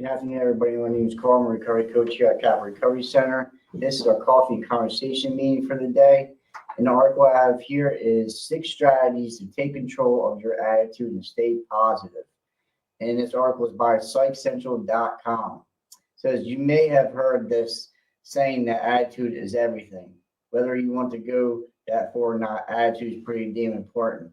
Good afternoon, everybody. My name is Carl. I'm a recovery coach here at Capital Recovery Center. This is our coffee and conversation meeting for the day. And the article I have here is 6 strategies to take control of your attitude and stay positive. And this article is by psychcentral.com. So as you may have heard this saying that attitude is everything. Whether you want to go that far or not, attitude is pretty damn important.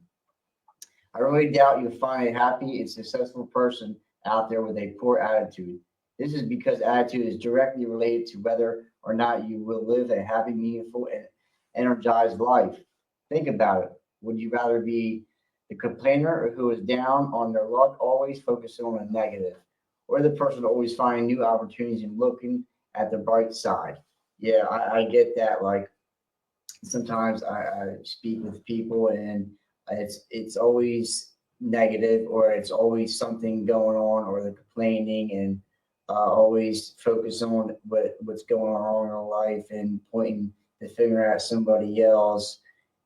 I really doubt you'll find a happy and successful person out there with a poor attitude. This is because attitude is directly related to whether or not you will live a happy, meaningful, and energized life. Think about it. Would you rather be the complainer who is down on their luck, always focusing on the negative, or the person always finding new opportunities and looking at the bright side? Yeah, I get that. Like sometimes I speak with people and it's always negative, or it's always something going on, or they're complaining and always focus on what's going on in their life and pointing the finger at somebody else.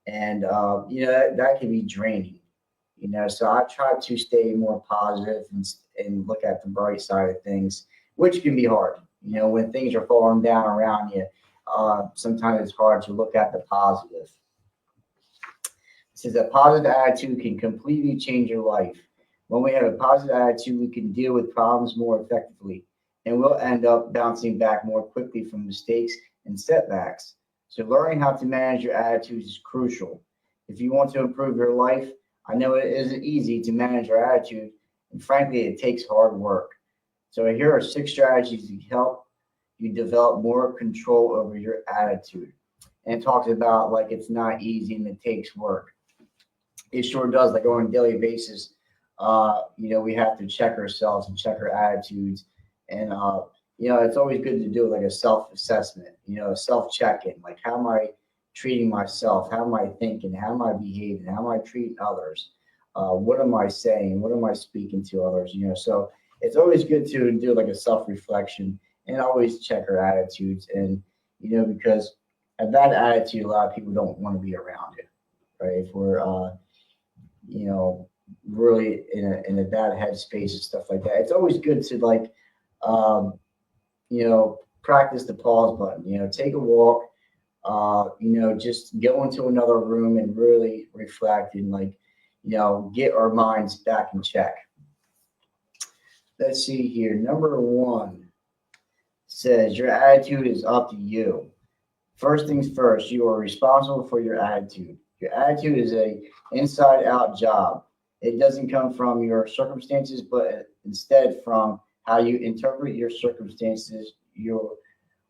And that can be draining. So I try to stay more positive and look at the bright side of things, which can be hard. When things are falling down around you, sometimes it's hard to look at the positive. It says a positive attitude can completely change your life. When we have a positive attitude, we can deal with problems more effectively, and we'll end up bouncing back more quickly from mistakes and setbacks. So learning how to manage your attitudes is crucial. If you want to improve your life, I know it isn't easy to manage your attitude, and frankly, it takes hard work. So here are 6 strategies to help you develop more control over your attitude. And it talks about like it's not easy and it takes work. It sure does. Like on a daily basis, we have to check ourselves and check our attitudes. And it's always good to do like a self-assessment, a self-check-in. Like, how am I treating myself? How am I thinking? How am I behaving? How am I treating others? What am I saying? What am I speaking to others? So it's always good to do like a self-reflection and always check our attitudes. And, because a bad attitude, a lot of people don't want to be around it, right? If we're, really in a bad headspace and stuff like that, it's always good to like, practice the pause button, take a walk, just go into another room and really reflect and like, get our minds back in check. Let's see here. Number 1 says your attitude is up to you. First things first, you are responsible for your attitude. Your attitude is a inside out job. It doesn't come from your circumstances, but instead from how you interpret your circumstances. You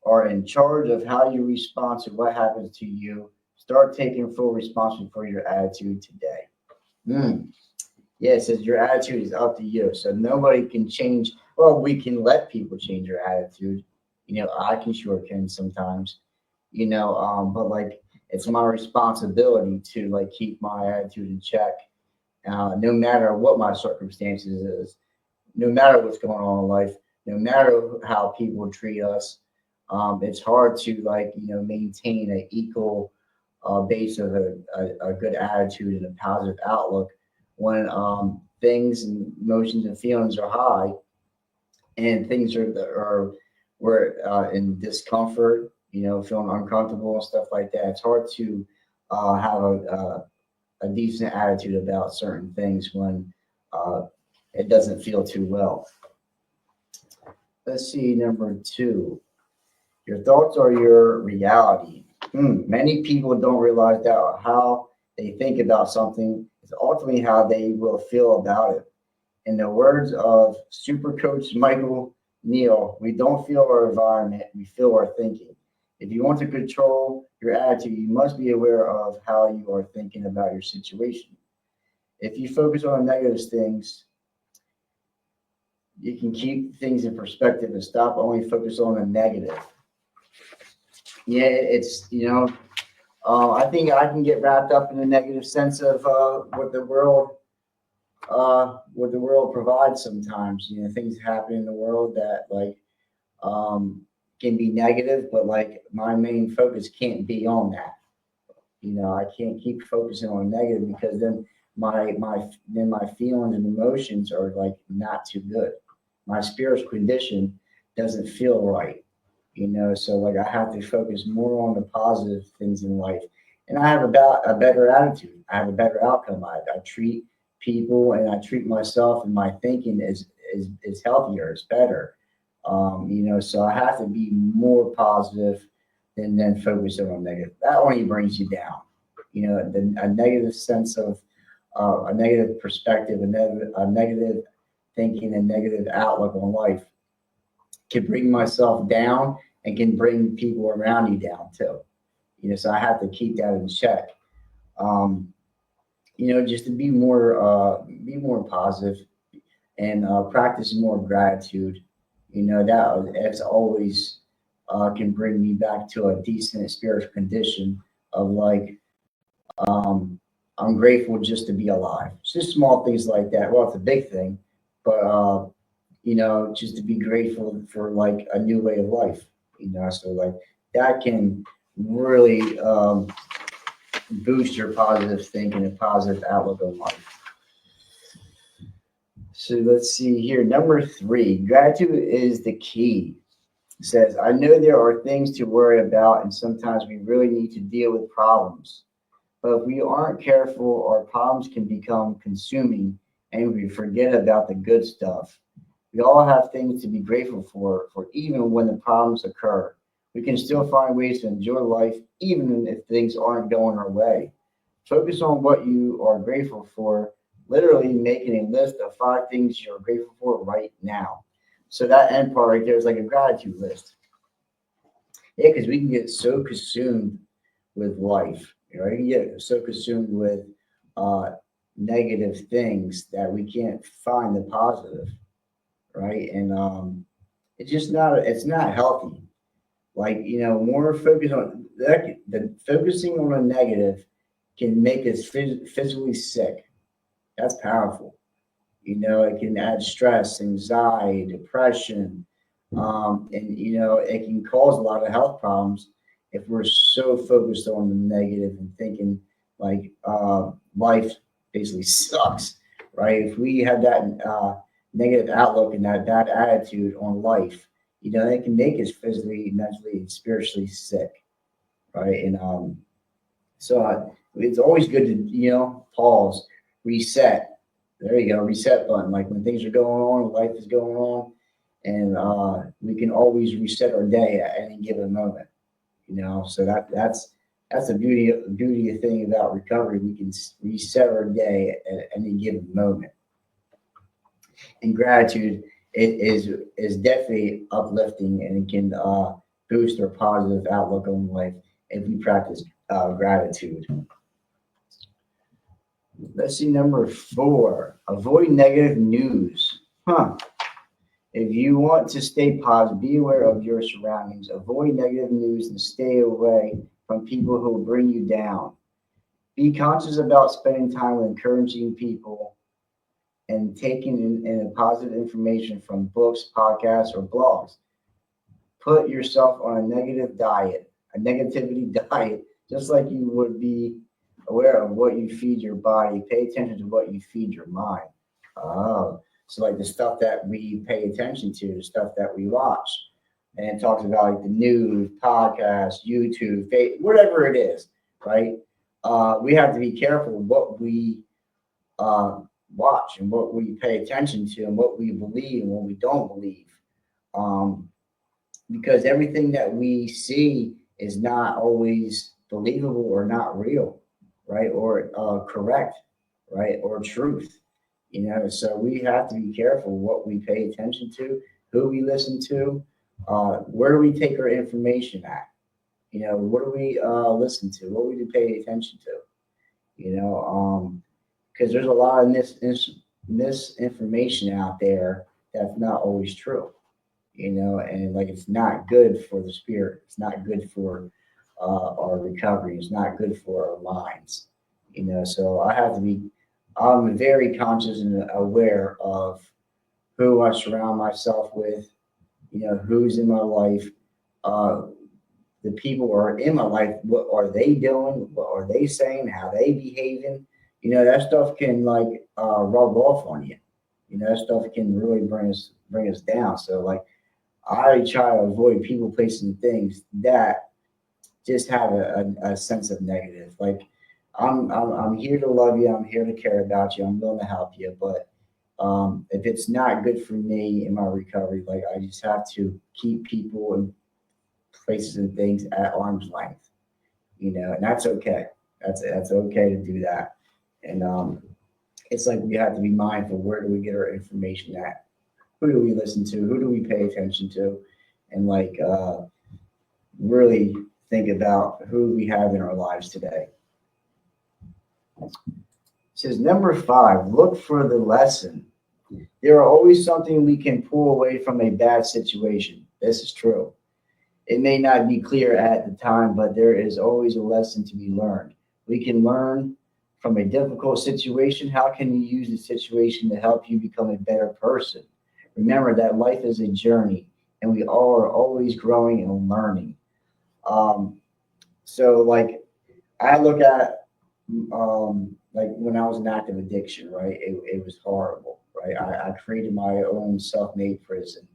are in charge of how you respond to what happens to you. Start taking full responsibility for your attitude today. Yeah, it says your attitude is up to you. So nobody can change. Well, we can let people change your attitude. I can sometimes, but like it's my responsibility to like keep my attitude in check, no matter what my circumstances is, no matter what's going on in life, no matter how people treat us. It's hard to like, maintain an equal base of a good attitude and a positive outlook when things and emotions and feelings are high and things we're in discomfort, feeling uncomfortable and stuff like that. It's hard to have a decent attitude about certain things when it doesn't feel too well. Let's see, number 2. Your thoughts are your reality. Many people don't realize that how they think about something is ultimately how they will feel about it. In the words of super coach Michael Neal, we don't feel our environment, we feel our thinking. If you want to control your attitude, you must be aware of how you are thinking about your situation. If you focus on the negative things, you can keep things in perspective and stop only focus on the negative. Yeah, it's, I think I can get wrapped up in the negative sense of what the world provides sometimes. Things happen in the world that like can be negative, but like my main focus can't be on that. I can't keep focusing on negative because then my feelings and emotions are like not too good. my spiritual condition doesn't feel right. So like I have to focus more on the positive things in life, and I have about a better attitude. I have a better outcome. I treat people and I treat myself, and my thinking is healthier. It's better. So I have to be more positive than then focusing on negative. That only brings you down. A negative sense of a negative perspective, a negative thinking, and negative outlook on life can bring myself down and can bring people around you down too. So I have to keep that in check. Um, just to be more positive and practice more gratitude. That's always can bring me back to a decent spiritual condition of like I'm grateful just to be alive. It's just small things like that. Well, it's a big thing, but just to be grateful for like a new way of life. So like that can really boost your positive thinking and positive outlook on life. So let's see here. Number 3, gratitude is the key. It says, I know there are things to worry about, and sometimes we really need to deal with problems. But if we aren't careful, our problems can become consuming and we forget about the good stuff. We all have things to be grateful for even when the problems occur. We can still find ways to enjoy life even if things aren't going our way. Focus on what you are grateful for, literally making a list of 5 things you're grateful for right now. So that end part right there is like a gratitude list. Yeah, because we can get so consumed with life. You can get so consumed with negative things that we can't find the positive, right? And it's not healthy. Like more focus on that. The focusing on a negative can make us physically sick. That's powerful. It can add stress, anxiety, depression, and it can cause a lot of health problems if we're so focused on the negative and thinking like life basically sucks, right? If we have that negative outlook and that bad attitude on life, it can make us physically, mentally, and spiritually sick, right? And it's always good to pause, reset. There you go, reset button. Like when things are going on, life is going on, and we can always reset our day at any given moment. So that's the beauty thing about recovery. We can reset our day at any given moment. And gratitude is definitely uplifting, and it can boost our positive outlook on life if we practice gratitude. Let's see, number 4, avoid negative news. If you want to stay positive, be aware of your surroundings. Avoid negative news and stay away from people who will bring you down. Be conscious about spending time with encouraging people and taking in positive information from books, podcasts, or blogs. Put yourself on a negative diet, a negativity diet, just like you would be aware of what you feed your body. Pay attention to what you feed your mind. So like the stuff that we pay attention to, the stuff that we watch. And it talks about like the news, podcast, YouTube, Facebook, whatever it is, right? We have to be careful what we watch and what we pay attention to and what we believe and what we don't believe. Because everything that we see is not always believable or not real, right? Or correct, right? Or truth. So we have to be careful what we pay attention to, who we listen to, where do we take our information at? What do we listen to? What do we pay attention to? Because there's a lot of misinformation out there that's not always true. And like it's not good for the spirit. It's not good for our recovery. It's not good for our minds. So I'm very conscious and aware of who I surround myself with, who's in my life, the people who are in my life, what are they doing? What are they saying? How they behaving? That stuff can like rub off on you. That stuff can really bring us down. So like I try to avoid people, places, and things that just have a sense of negative. Like I'm here to love you. I'm here to care about you. I'm willing to help you. But if it's not good for me in my recovery, like I just have to keep people and places and things at arm's length. And that's okay. That's okay to do that. And it's like we have to be mindful. Where do we get our information at? Who do we listen to? Who do we pay attention to? And like really think about who we have in our lives today. It says number 5, look for the lesson. There are always something we can pull away from a bad situation. This is true. It may not be clear at the time, but there is always a lesson to be learned. We can learn from a difficult situation. How can you use the situation to help you become a better person? Remember that life is a journey and we all are always growing and learning. So like I look at like when I was in active addiction, right? It was horrible, right? I created my own self-made prison.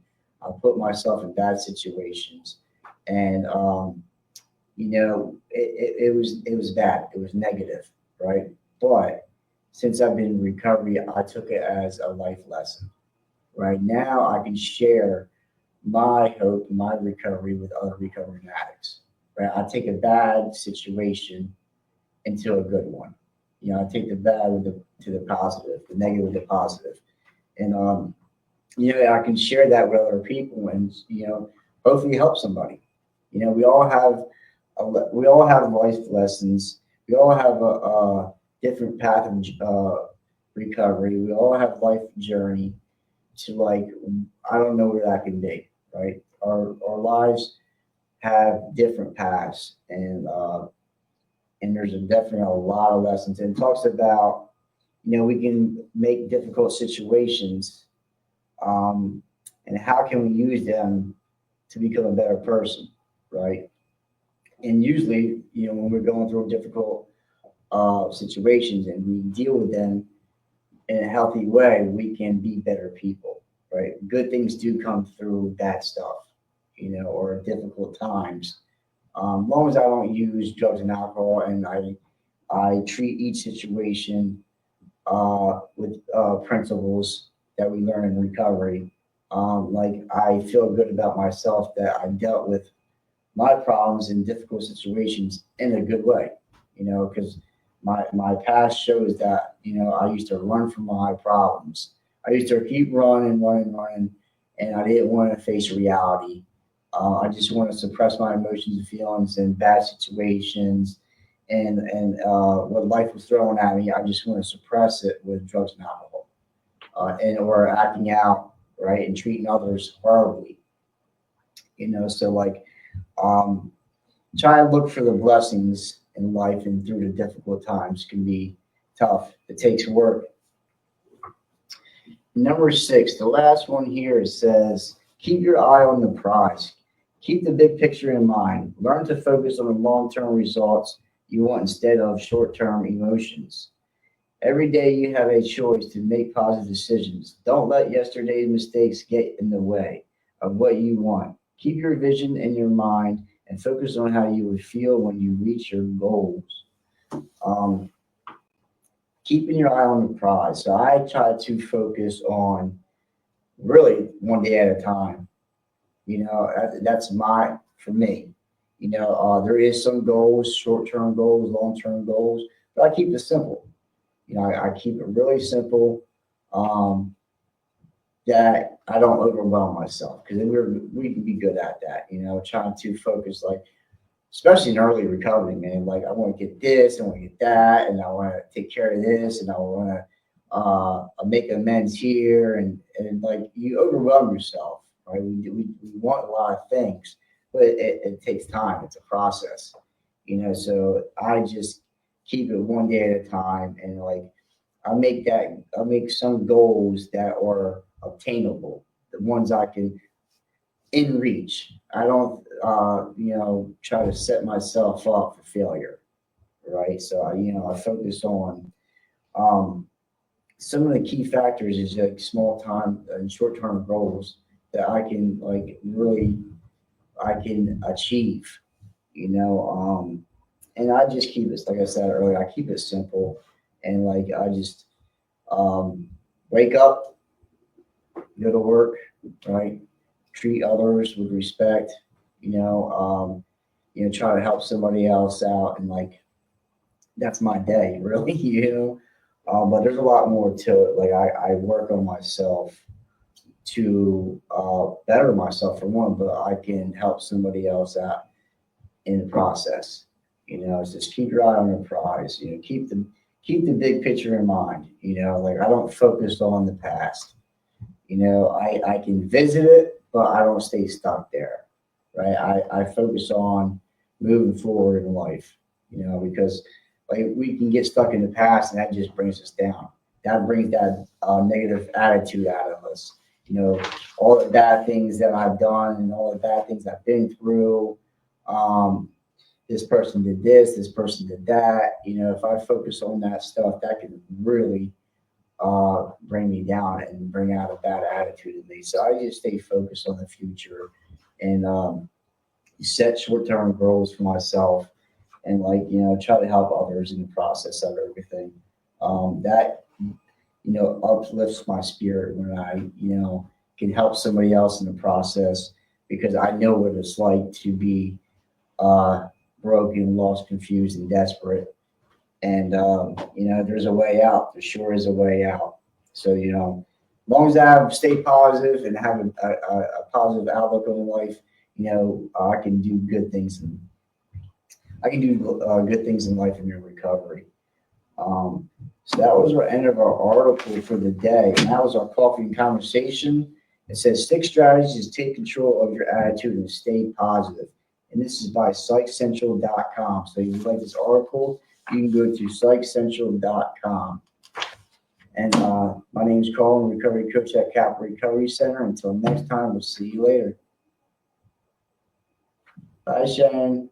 I put myself in bad situations, and it was bad. It was negative, right? But since I've been in recovery, I took it as a life lesson. Right now, I can share my hope, my recovery with other recovering addicts. Right? I take a bad situation into a good one. I take the bad to the positive, the negative with the positive, and I can share that with other people, and hopefully help somebody. We all have life lessons. We all have a different path of recovery. We all have life journey to like I don't know where that can be. Right? Our lives have different paths, and there's definitely a lot of lessons. And it talks about we can make difficult situations, and how can we use them to become a better person, right? And usually, when we're going through difficult situations and we deal with them in a healthy way, we can be better people, right? Good things do come through bad stuff, or difficult times. As long as I don't use drugs and alcohol, and I treat each situation with principles that we learn in recovery. Like I feel good about myself that I dealt with my problems in difficult situations in a good way, because my past shows that, I used to run from my problems. I used to keep running, and I didn't want to face reality. I just want to suppress my emotions and feelings in bad situations, and what life was throwing at me. I just want to suppress it with drugs and alcohol, and or acting out, right, and treating others horribly. So like um, try to look for the blessings in life, and through the difficult times can be tough. It takes work. Number 6, the last one here says, keep your eye on the prize. Keep the big picture in mind. Learn to focus on the long-term results you want instead of short-term emotions. Every day you have a choice to make positive decisions. Don't let yesterday's mistakes get in the way of what you want. Keep your vision in your mind and focus on how you would feel when you reach your goals. Um, Keeping your eye on the prize. So I try to focus on really one day at a time. That's for me. There is some goals, short-term goals, long-term goals, but I keep it simple. I keep it really simple, um, that I don't overwhelm myself, because we can be good at that. Trying to focus, like especially in early recovery, man. Like I want to get this, I want to get that, and I want to take care of this, and I want to make amends here, and like you overwhelm yourself, right? We want a lot of things, but it takes time. It's a process, So I just keep it one day at a time, and like I make some goals that are obtainable, the ones I can in reach. I don't, try to set myself up for failure, right? So I focus on um, some of the key factors is like small time and short term goals that I can like really I can achieve, you know. And I just keep it like I said earlier, I keep it simple, and like I just um, wake up, go to work, right? Treat others with respect, try to help somebody else out, and like that's my day, really, But there's a lot more to it. Like I work on myself to better myself for one, but I can help somebody else out in the process. It's just keep your eye on the prize. Keep the big picture in mind. Like I don't focus on the past. I can visit it, but I don't stay stuck there. Right. I focus on moving forward in life. Because like we can get stuck in the past, and that just brings us down. That brings that negative attitude out of us. All the bad things that I've done and all the bad things I've been through. This person did this person did that. If I focus on that stuff, that can really bring me down and bring out a bad attitude in me. So I just stay focused on the future and set short-term goals for myself, and like try to help others in the process of everything. That uplifts my spirit when I can help somebody else in the process, because I know what it's like to be broken, lost, confused, and desperate. And there's a way out. There sure is a way out. So as long as I stay positive and have a positive outlook on life, I can do good things, and I can do good things in life and in recovery. So that was our end of our article for the day, and that was our coffee and conversation. It says 6 strategies to take control of your attitude and stay positive. And this is by psychcentral.com. So if you like this article, you can go to psychcentral.com. And my name is Carl, I'm a recovery coach at Cap Recovery Center. Until next time, we'll see you later. Bye, Sharon.